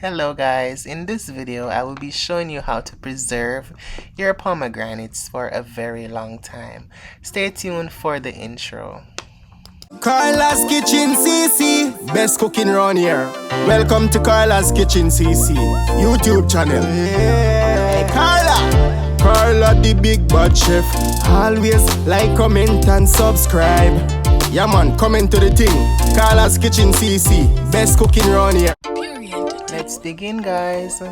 Hello guys, in this video I will be showing you how to preserve your pomegranates for a very long time. Stay tuned for the intro. Carla's Kitchen CC, best cooking around here. Welcome to Carla's Kitchen CC YouTube channel. Hey, Carla the big bad chef. Always like, comment and subscribe. Yeah man, comment to the thing. Carla's Kitchen CC, best cooking around here. Let's dig in, guys. So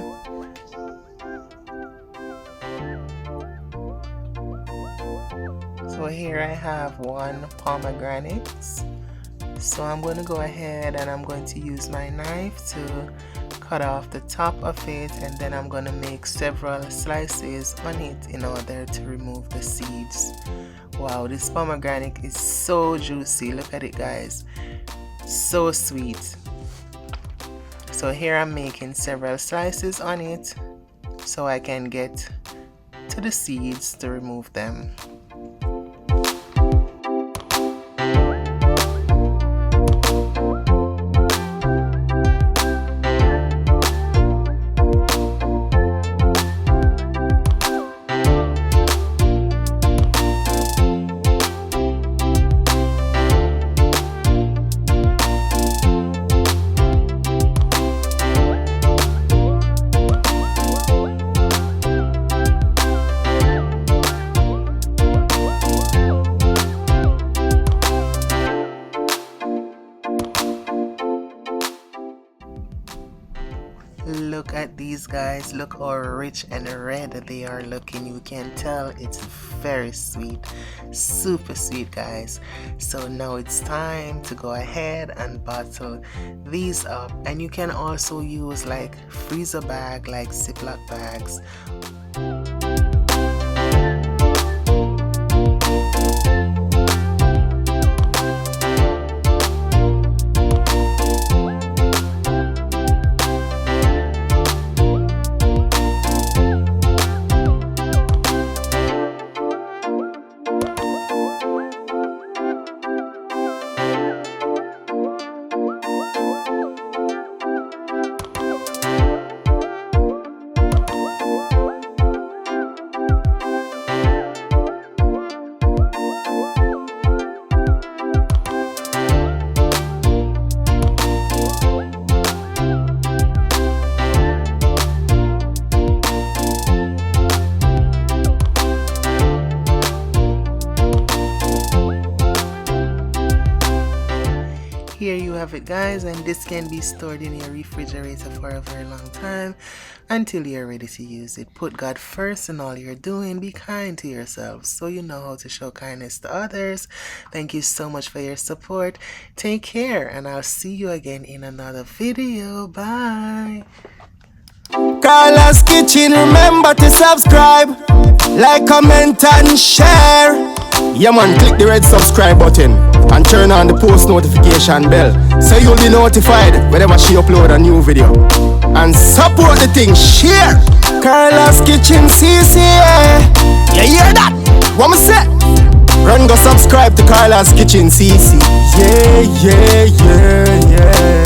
here I have one pomegranate. So I'm going to go ahead and I'm going to use my knife to cut off the top of it, and then I'm going to make several slices on it in order to remove the seeds. Wow, this pomegranate is so juicy. Look at it, guys. So sweet. So here I'm making several slices on it so I can get to the seeds to remove them. Look at these guys, look how rich and red they are looking. You can tell it's very sweet, super sweet, guys. So now it's time to go ahead and bottle these up, and you can also use like freezer bag, like Ziploc bags. Here you have it, guys, and this can be stored in your refrigerator for a very long time until you're ready to use it. Put God first in all you're doing. Be kind to yourself so you know how to show kindness to others. Thank you so much for your support. Take care, and I'll see you again in another video. Bye. Carla's Kitchen, remember to subscribe, like, comment and share. Yeah man, click the red subscribe button and turn on the post notification bell so you'll be notified whenever she upload a new video. And support the thing, share. Carla's Kitchen CC, yeah. You hear that? What me say? Run go subscribe to Carla's Kitchen CC. Yeah, yeah, yeah, yeah.